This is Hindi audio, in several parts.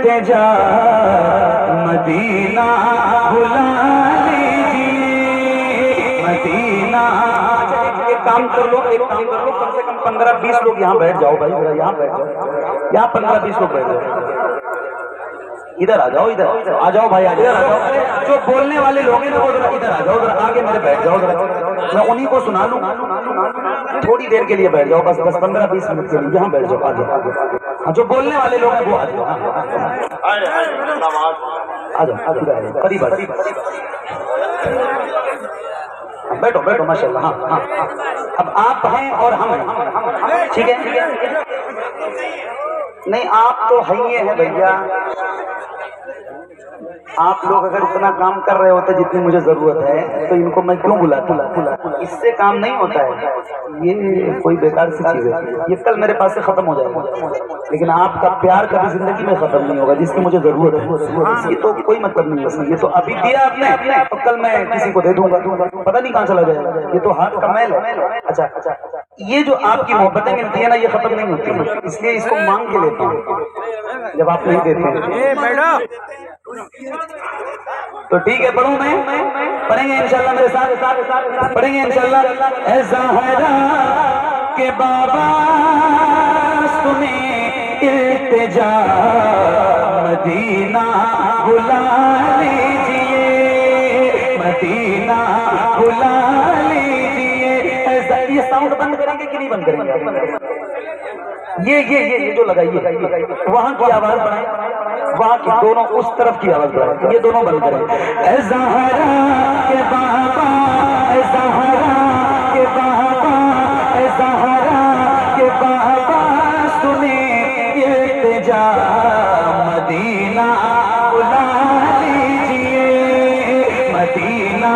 इल्तिजा मदीना बुला लीजिए मदीना। एक काम कर लो, कम से कम 15-20 लोग यहाँ बैठ जाओ भाई, यहाँ बैठ जाओ, यहाँ 15-20 लोग बैठ जाओ। इधर आ जाओ, इधर आ जाओ भाई, इधर आ जाओ। जो बोलने वाले लोग हैं ना वो जरा इधर आ जाओ, जरा आगे मेरे बैठ जाओ, मैं उन्हीं को सुना लूं। थोड़ी देर के लिए बैठ जाओ, बस 15-20 मिनट के लिए यहाँ बैठ जाओ। आगे जो बोलने वाले लोग हैं वो आ जाओ, आ जाओ करीब बैठो बैठो माशाल्लाह। हाँ, अब आप हैं और हम हैं, ठीक है? नहीं आप तो है ही है भैया, आप लोग अगर इतना काम कर रहे होते जितनी मुझे जरूरत है तो इनको मैं क्यों बुलाता? इससे काम नहीं होता है, ये कोई बेकार सी चीज है, ये कल मेरे पास से खत्म हो जाएगा। लेकिन आपका प्यार कभी जिंदगी में खत्म नहीं होगा, जिसकी मुझे जरूरत है। ये तो कोई मतलब नहीं है, ये तो अभी दिया आपने तो कल मैं किसी को दे दूंगा, पता नहीं कहाँ चला जाएगा। ये तो हाथ का मैल है। अच्छा, ये जो आपकी मोहब्बतें मिलती है ना, ये खत्म नहीं होती, इसलिए इसको मांग के लेता हूँ जब आप नहीं देते। तो ठीक है, पढ़ूं मैं, पढ़ेंगे इंशाल्लाह, मेरे साथ पढ़ेंगे इंशाल्लाह। ऐ ज़हरा के बाबा सुने इल्तिजा मदीना बुला लीजिए मदीना बुला लीजिए। ऐसा ये साउंड बंद करेंगे कि नहीं बंद करेंगे? ये जो लगाइए वहां की आवाज बढ़ाए, वहां की दोनों उस तरफ की आवाज बढ़ाए, ये दोनों बंद करें। ऐ ज़हरा के बाबा, ऐ ज़हरा के बाबा, ऐ ज़हरा के बाबा सुने इल्तिजा मदीना बुला लीजिए मदीना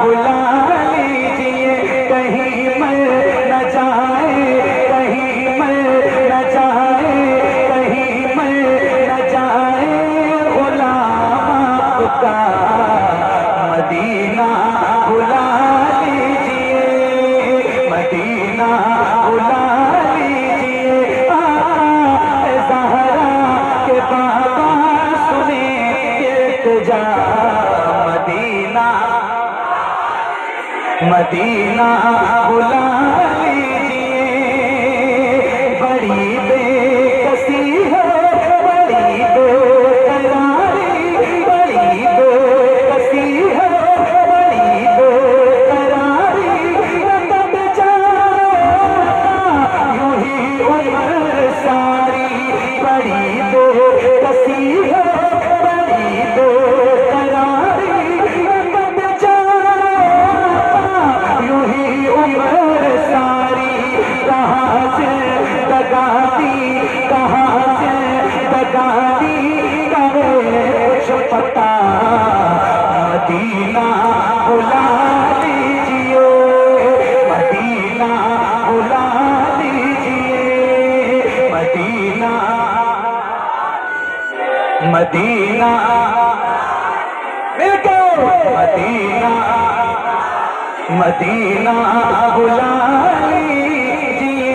बुला लीजिए। कहीं मर न जाए, कहीं मर न जाए, कहीं मर न जाए गुलाम आपका मदीना बुला लीजिए मदीना बुला लीजिए। आका ज़हरा के बाबा सुने इल्तिजा मदीना मदीना बुला लीजिए। बड़ी बेकसी है, बड़ी बेकरारी, बड़ी बेकसी है, बड़ी बेकरारी। कब जाएगा यूं ही उम्र सारी, बड़ी बेकसी है, बड़ी बेकरारी। कब जाएगा यूं ही उम्र सारी। कहाँ से दगा दी, कहाँ से दगा दी, करे कुछ पता मदीना बुला लीजिए मदीना बुला लीजिए मदीना मदीना मिलके मदीना मदीना बुला लीजिए।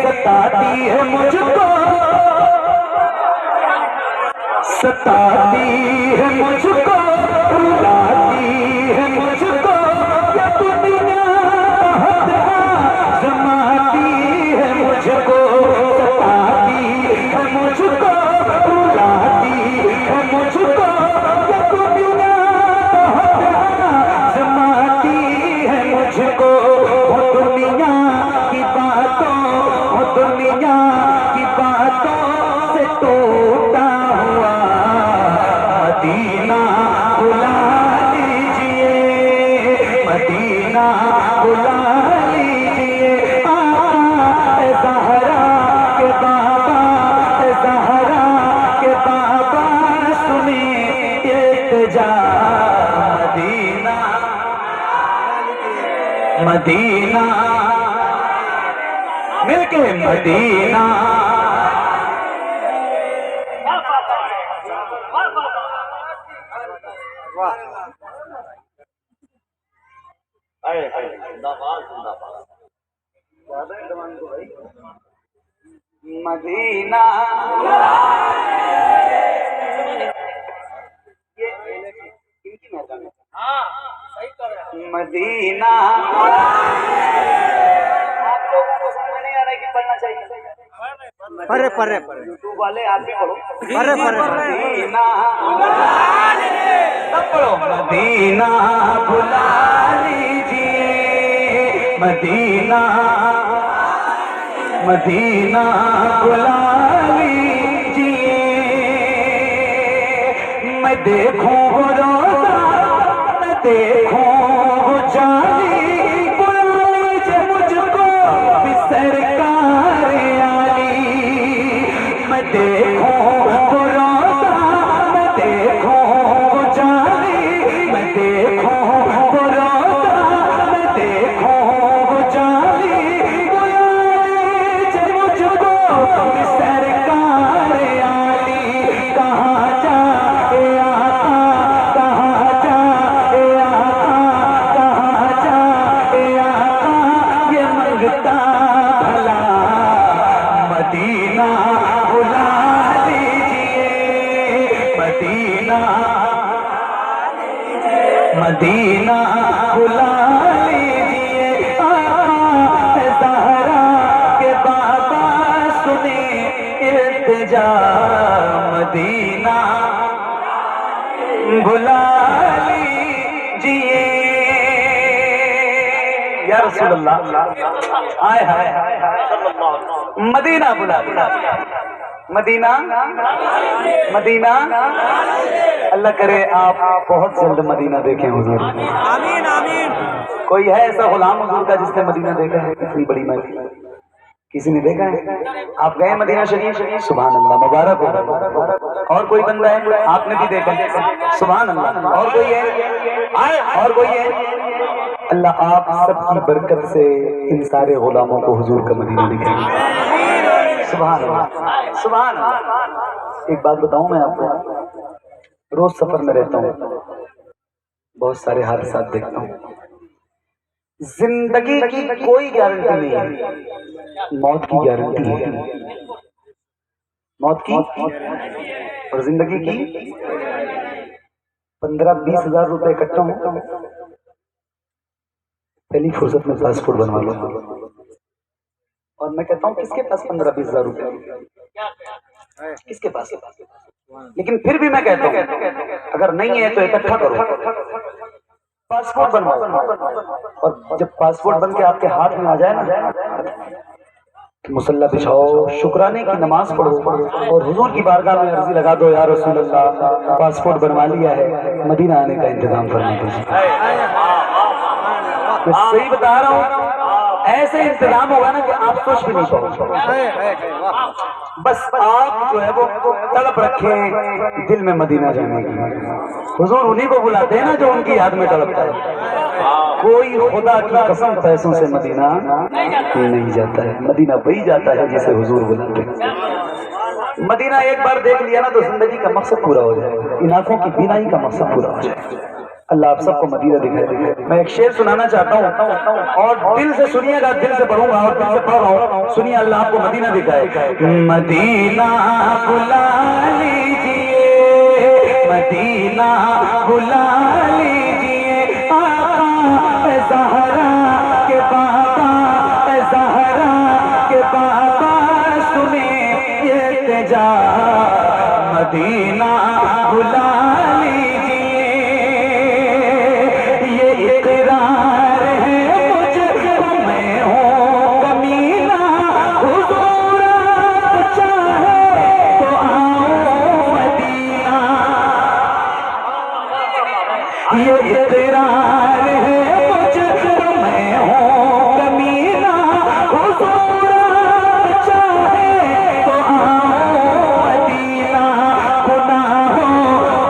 सताती है मुझको, सताती है मुझको, रुलाती है मुझको, ये दुनिया जमाती है मुझको। सताती है मुझको, रुलाती है मुझको, ये दुनिया जमाती है मुझको। वो दुनिया की बातों, वो दुनिया की बातों से टूटा हुआ मदीना बुला लीजिए मदीना बुला लीजिए। आका ज़हरा के बाबा, ज़हरा के बाबा सुने इल्तिजा मदीना मदीना मिलके मदीना। जिंदाबाद जिंदाबाद। मदीना ये इनकी मेहरबानी। हाँ सही कर रहे हैं। मदीना आप लोगों को समझ नहीं आ रहा है कि पढ़ना चाहिए। परे परे यूट्यूब वाले आप भी पढ़ो। परे परे मदीना सब पढ़ो। मदीना बुला लीजिए मदीना मदीना बुला लीजिए मैं देखूं रोज़ा मैं देखूं जाली बुला लीजिए मुझको भी सरकार आली मैं देखूं रोज़ा मैं देखूं जाली मैं देखूं रोज़ा मैं देखूं जाली बुला लीजिए मुझको भी सरकार आली कहाँ जाए आका कहाँ जाए आका कहाँ जाए आका ये मंगता भला मदीना बुला लीजिए मदीना मदीना बुला लीजिए आका ज़हरा के बाबा सुने इल्तिजा मदीना बुला लीजिए या रसूल अल्लाह आए हाय मदीना बुला मदीना मदीना अल्लाह करे आप बहुत जल्द मदीना देखें हुजूर। आमीन आमीन। कोई है ऐसा गुलाम हुजूर का जिसने मदीना देखा है? इतनी बड़ी महफिल किसी ने देखा है? आप गए मदीना शरीफ? सुभान अल्लाह मुबारक हो। और कोई बंदा है आपने भी देखा? सुभान अल्लाह। और कोई है? और कोई है? अल्लाह आप सबकी बरकत से इन सारे गुलामों को हुजूर का मदीना दिखाएंगे। सुभान अल्लाह सुभान अल्लाह। एक बात बताऊं मैं आपको, रोज सफर में रहता हूँ, बहुत सारे हादसात देखता हूँ। जिंदगी की कोई गारंटी नहीं है, मौत की गारंटी है। मौत की और जिंदगी की 15-20 हजार रुपए इकट्ठा हो, पहली फुर्सत में पासपोर्ट बनवा लो। और मैं कहता हूँ किसके पास 15-20 हजार रुपए? किसके पास? लेकिन फिर भी मैं कहता हूँ अगर नहीं है तो इकट्ठा करो, पासपोर्ट बनवाओ। और जब पासपोर्ट बन के आपके हाथ में आ जाए ना, मुसल्ला बिछाओ, शुक्राने की नमाज पढ़ो और हुजूर की बारगाह में अर्जी लगा दो, या रसूल अल्लाह पासपोर्ट बनवा लिया है, मदीना आने का इंतजाम फरमा दीजिए। मैं सही बता रहा हूँ, ऐसे इंतजाम होगा ना कि आप सोच भी नहीं पाओगे। बस आप जो है वो तड़प रखे दिल में मदीना जाने की। हुजूर उन्हीं को बुलाते हैं ना जो उनकी याद में तड़पता है। कोई खुदा की कसम पैसों से मदीना नहीं जाता है, मदीना वही जाता है जिसे हुजूर बुलाते हैं। मदीना एक बार देख लिया ना तो जिंदगी का मकसद पूरा हो जाएगा, इन आंखों की बीनाई का मकसद पूरा हो जाएगा। अल्लाह आप सबको मदीना दिखाए। मैं एक शेर सुनाना चाहता हूँ और दिल से सुनिएगा, दिल से पढ़ूंगा और दिल से पढ़ रहा हूँ। सुनिए, अल्लाह आपको मदीना दिखाए। मदीना बुला लीजिए मदीना बुला लीजिए आका ज़हरा के बाबा ज़हरा के बाबा सुने इल्तिजा मदीना बुला ये इकरार है मुझको मैं हूँ कमीना, हुजूर चाहे तो आओ मदीना, गुनाहों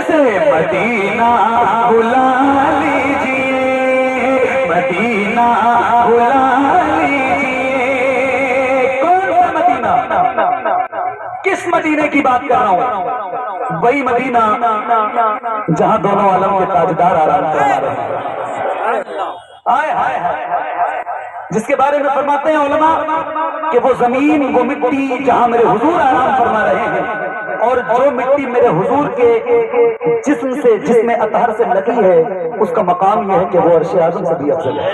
से मदीना बुला लीजिए, मदीना बुला लीजिए। कौन सा मदीना? किस मदीने की बात कर रहा हूं? वही मदीना जहां दोनों आलम के ताजदार आराम फरमा रहे हैं। हाय हाय हाय, जिसके बारे में फरमाते हैं उलमा कि वो जमीन, वो मिट्टी जहां मेरे हुजूर आराम फरमा रहे हैं, और जो मिट्टी मेरे हुजूर के जिस्म से, जिसमें अतहर से लगी है, उसका मकाम यह है कि वो अर्श आज़म से भी अफजल है।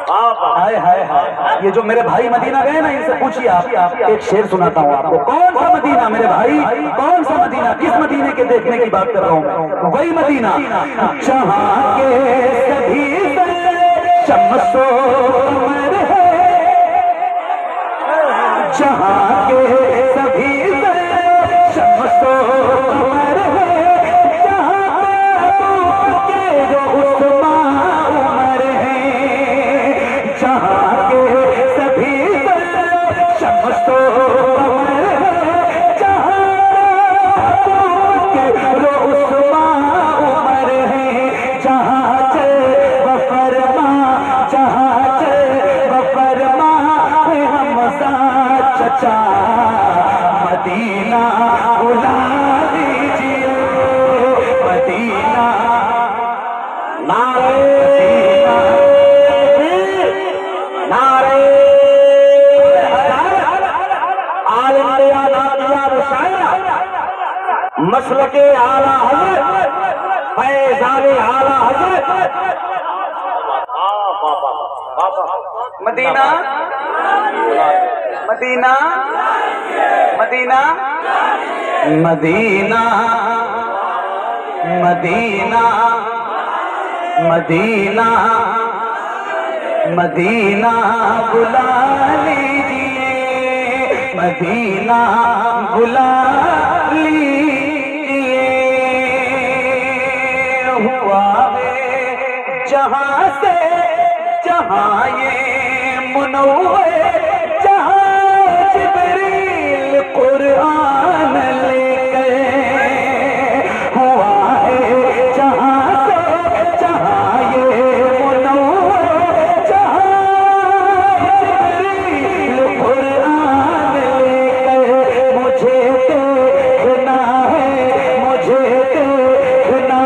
हाय हाय हाय, ये जो मेरे भाई मदीना गए ना, इनसे पूछिए आप। एक शेर सुनाता हूँ आपको। कौन सा मदीना मेरे भाई, कौन सा मदीना? किस मदीने के देखने की बात कर रहा हूँ मैं? वही मदीना जहाँ के सभी शम्सो कमर है, जहाँ के सभी शम्सो कमर है, जहाँ के जो उस्मा उमर है, जहाँ के सभी शम्सो कमर है, जहाँ के जो उस्मा उमर है, जहाँ चल बफरमा, जहाँ चल बफरमा हम चचा मदीना बुला दीजिए, मदीना। नारे नारे मसल के आला हजरत, फैज़ाने आला हजरत Medina, Medina, Medina, Medina, Medina, Medina, Medina बुला लीजिए, मदीना बुला लीजिए। हुआ है जहाँ से जहाँ ये मुनव्वर, जहाँ जिब्रील कुरान लेकर, हुआ है जहाँ से जहाँ ये मुनव्वर, जहाँ जिब्रील कुरान लेकर। मुझे देखना है, मुझे देखना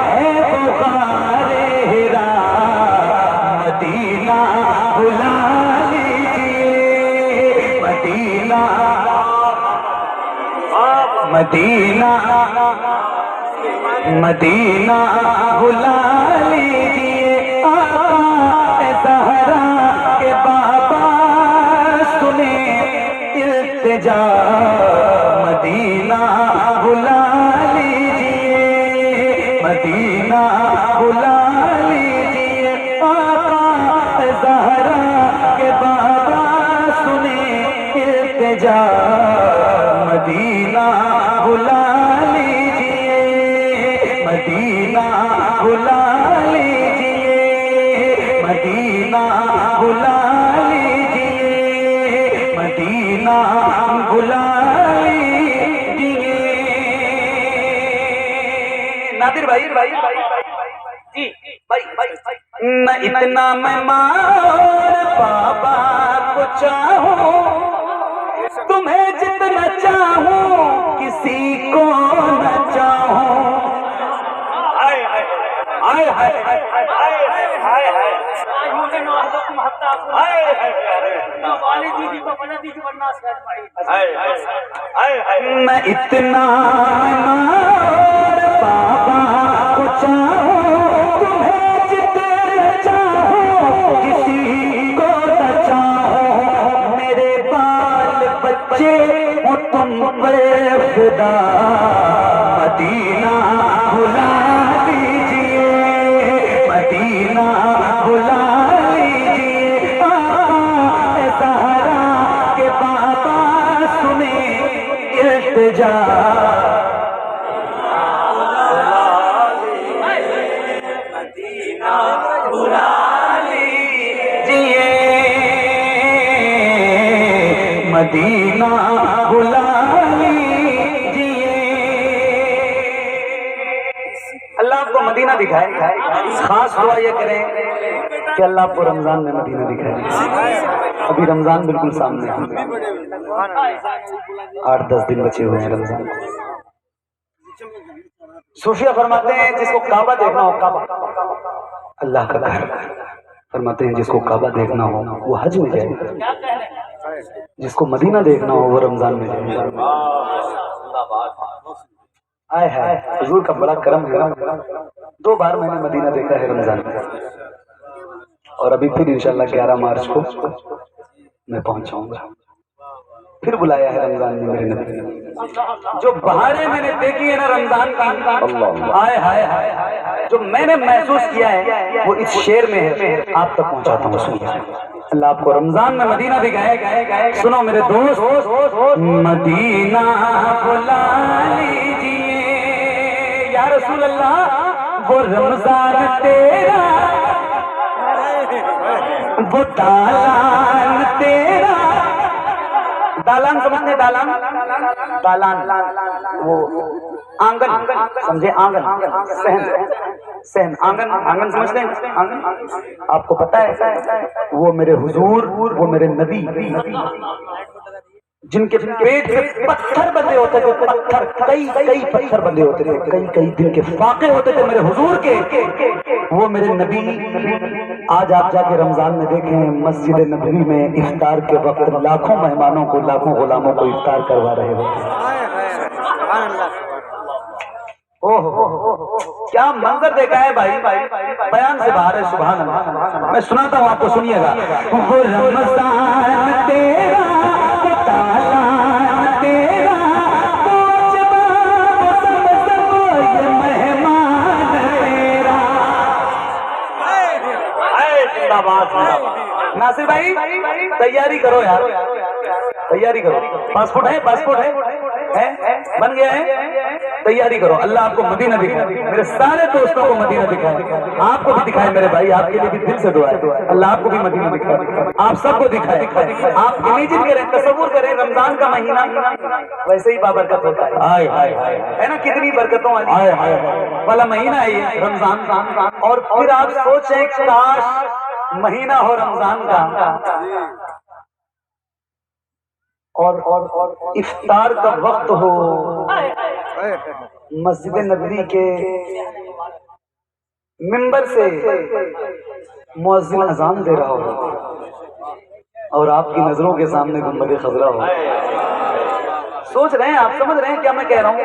है बुखारे हिरा, मदीना बुला लीजिए, मदीना, मदीना, मदीना बुला लीजिए। आका ज़हरा के बाबा सुने इल्तिजा, मदीना बुला लीजिए, मदीना बुला लीजिए। आका ज़हरा के बाबा सुने इल्तिजा, मदीना बुला लीजिए, मदीना बुला लीजिए, मदीना बुला लीजिए, मदीना बुला लीजिए। नादिर भाई भाई जी भाई भाई, न इतना मैं मार बाबा को चाहूं, तुम्हें जितना चाहूं किसी को न चाहूं। हाय हाय हाय हाय हाय हाय हाय हाय, मैं इतना मार बाबा को चाहूं, तुम्हें जितना चाहूं किसी को न चाहूं। मेरे बाल बच्चे हो तुम पे फिदा, मदीना बुला लीजिए, मदीना बुला लीजिए। आका ज़हरा के बाबा सुने इल्तिजा, मदीना बुला लीजिए, मदीना बुला लीजिए। आपको मदीना दिखाए, खास दुआ ये करें कि अल्लाह आपको रमजान में मदीना दिखाए। अभी रमजान बिल्कुल सामने है, 8-10 दिन बचे हुए हैं रमजान। सूफिया फरमाते हैं जिसको काबा देखना हो, काबा अल्लाह का घर, फरमाते हैं जिसको काबा देखना हो वो हज में जाए, जिसको मदीना देखना हो वो रमजान में जाए। आए है हुजूर का बड़ा करम है। 2 बार मैंने मदीना देखा है रमजान में, और अभी फिर इंशाल्लाह 11 मार्च को मैं पहुंचाऊंगा। फिर बुलाया है रमजान में मेरे नबी। जो बहारें मैंने देखी है ना रमजान की, हाय हाय हाय, जो मैंने महसूस किया है वो इस शेर में है, आप तक पहुंचाता हूँ। सुनिए, अल्लाह आपको रमजान में मदीना दिखाए। सुनो मेरे दोस्त, मदीना बुला लीजिए या रसूल अल्लाह, वो रमजान तेरा, वो दालान तेरा। दालान समझे? दालान वो आंगन, समझे? आंगन, सहन, आंगन समझते हैं? आंगन आपको पता है, वो मेरे हुजूर, वो मेरे नबी, जिनके पेट में पत्थर बंधे होते थे, पत्थर, कई पत्थर बंधे होते थे, कई दिन के फाके होते थे मेरे हुजूर के, वो मेरे नबी। आज आप जाके रमजान में देखें, मस्जिद नबवी में इफ्तार के वक्त लाखों मेहमानों को, लाखों गुलामों को इफ्तार करवा रहे होते। ओहो, क्या मंजर देखा है भाई, बयान से बाहर है। सुभान अल्लाह। मैं सुनाता हूँ आपको, सुनिएगा। वो रमजान तेरा, वो तालान तेरा, वो ये मेहमान तेरा। नासिर भाई तैयारी करो यार, तैयारी करो। पासपोर्ट है? पासपोर्ट है? बन गया है? तैयारी करो। अल्लाह आपको मदीना दिखाए, मेरे सारे दोस्तों को मदीना दिखाए, आपको भी दिखाए मेरे भाई, आपके लिए भी दिल से दुआ है। अल्लाह आपको भी मदीना दिखाए, आप सबको दिखाए। आप इमेजिन करें, तसव्वुर करें, रमजान का महीना वैसे ही बाबरकत होता है। हाय हाय हाय, है ना? कितनी बरकतों वाला महीना है ये रमजान। और फिर आप सोचें काश महीना हो रमजान का, और इफ्तार का वक्त हो, मस्जिद नबवी के मिंबर से मुअज्जिन अजान दे रहा हो, और आपकी नजरों के सामने गुंबद खजरा हो। सोच रहे हैं आप? समझ रहे हैं क्या मैं कह रहा हूँ?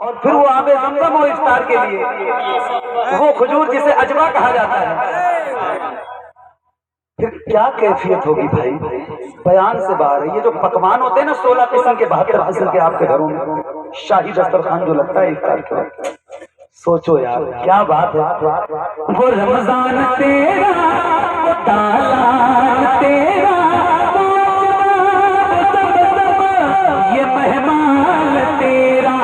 और फिर वो आबे ज़मज़म हो इफ्तार के लिए, वो खजूर जिसे अजवा कहा जाता है, फिर क्या कैफियत होगी भाई, बयान से बाहर है। ये जो पकवान होते हैं ना, 16 किस्म के, 72 किस्म के आपके घरों में शाही दस्तरखान जो लगता है इफ्तार के वक्त, सोचो यार क्या बात है। वो रमजान तेरा, वो तालान तेरा, ये मेहमान तेरा,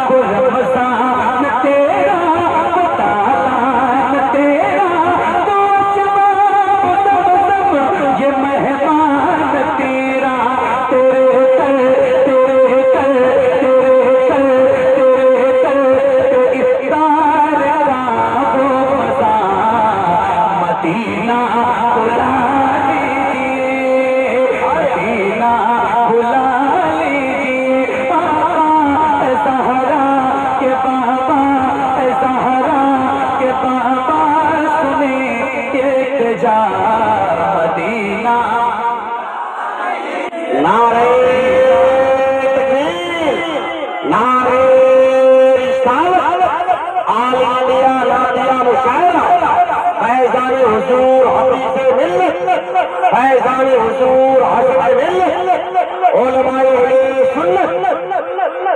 वो रमजान तेरा, वो तालान तेरा, ये मेहमान तेरा, तेरे कर इफ्तार का वो मज़ा मदीना बुला लीजिए, मदीना बुला लीजिए। बाबा ज़हरा के बाबा, ज़हरा के बाबा सुने एक जा मदीना। नारे तकबीर, नारे रिसालत, आलिया नादिया मुशायरा, फैज़ान हुजूर हबीब मिल्लत, फैज़ान हुजूर हसन मिल्लत, उलमाए सुन्नत,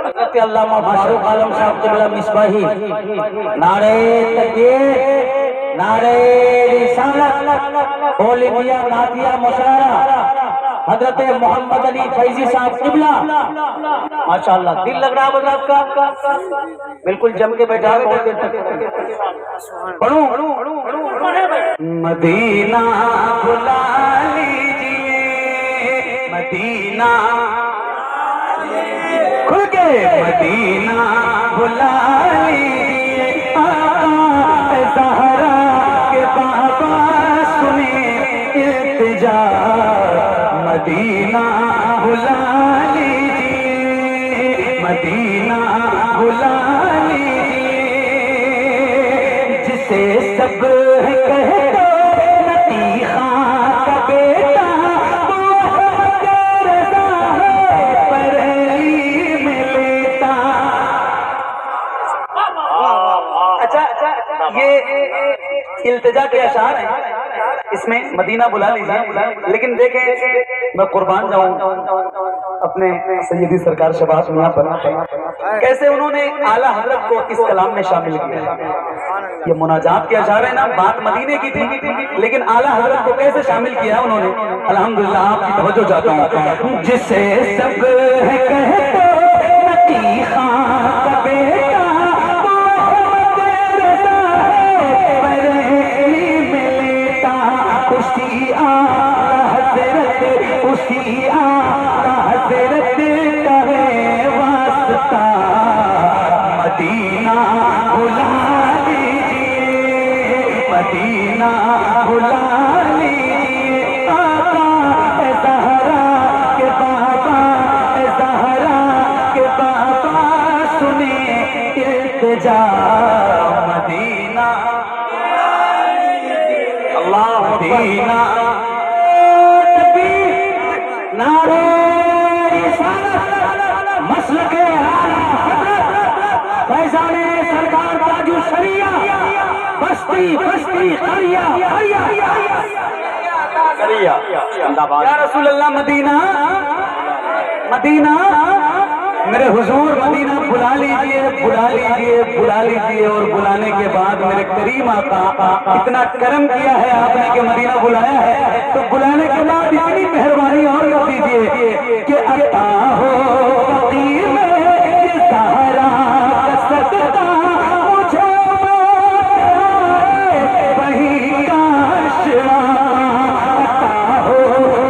हज़रत अल्लामा फारूक आलम साहब क़िबला मिसबाही। नारे तकबीर, नारे रिसालत, ओलिया नादिया मुशायरा, हजरत मोहम्मद अली फैजी साहब क़िबला। माशाअल्लाह, दिल लग रहा है आपका, बिल्कुल जम के बैठा है। बहुत देर तक पढ़ूं। मदीना बुला लीजिए, मदीना खुल के, मदीना बुला लीजिए। मदीना बुला लीजिए, जिसे सब कहते लतीखा का बेटा ये इल्तिजा के अशार हैं, इसमें मदीना बुला लीजिए। लेकिन देखें, मैं कुर्बान जाऊं अपने सैयदी सरकार शहबाज मियां पर, कैसे उन्होंने आला हजरत को इस कलाम में शामिल किया। ये मुनाजात के अशार है ना, बात मदीने की थी, लेकिन आला हजरत को कैसे शामिल किया उन्होंने। अल्हम्दुलिल्लाह, आपकी तवज्जो चाहता हूं। जिसे सब कहते लतीखा का बेटा मदीना बुला लीजिए, मदीना बुला लीजिए। आका ज़हरा के बाबा, ज़हरा के बाबा सुने इल्तिजा, मदीना अल्लाह मदीना। नारे मसलक फैजाने सरकार ताजु शरिया, बस्ती बस्ती करिया करिया या रसूल अल्लाह। मदीना मदीना मेरे हुजूर, मदीना बुला लीजिए, बुला लीजिए, बुला लीजिए। और बुलाने के बाद मेरे करीम आका, इतना करम किया है आपने कि मदीना बुलाया है, तो बुलाने के बाद इतनी मेहरबानी और कर दीजिए कि अता हो फकीर में सहारा का सदका मुझे वही काश अता हो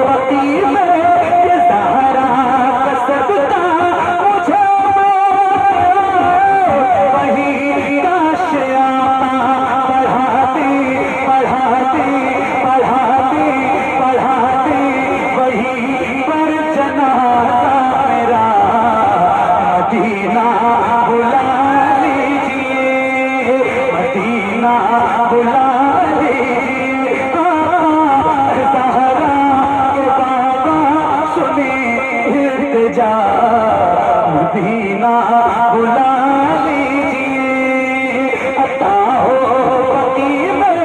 फकीर में सहारा का सदका मुझे वही काश पढ़ाते पढ़ाते पढ़ाते पढ़ाते वही पर जनाजा मेरा। मदीना बुला लीजिए, मदीना बुला लीजिए। ज़हरा के बाबा सुने इल्तिजा, मदीना बुला लीजिए। अता हो फकीर में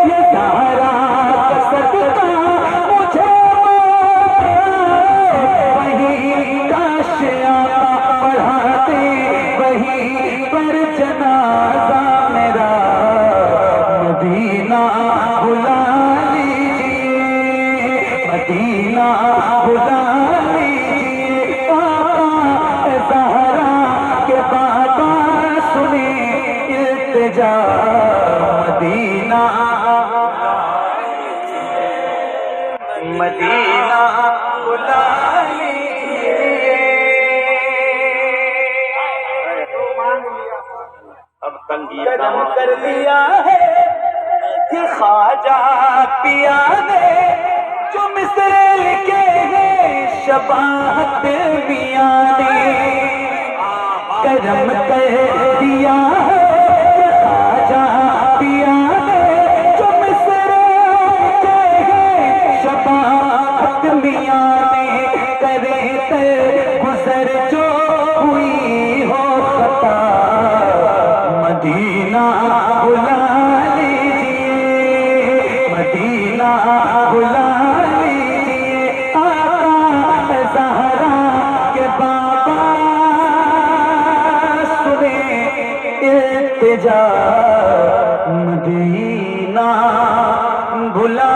ये ज़हरा का सदका मुझे वही काश पढ़ाते वही पर जनाजा मेरा। मदीना बुला लीजिए, मदीना बुला लीजिए। आका ज़हरा के बाबा सुने इल्तिजा, मदीना मदीना बुला लीजिए। अब करम कर लिया है ये ख्वाजा पिया ने, जो मिसरे लिखे हैं शबाहत मियां ने। करम कर दिया है ये ख्वाजा पिया ने, जो मिसरे लिखे हैं शबाहत मियां ने। करे कर गुजर जो हुई हो खता, मदीना बुला लीजिए, मदीना बुला लीजिए। आका ज़हरा के बाबा सुने इल्तिजा, मदीना बुला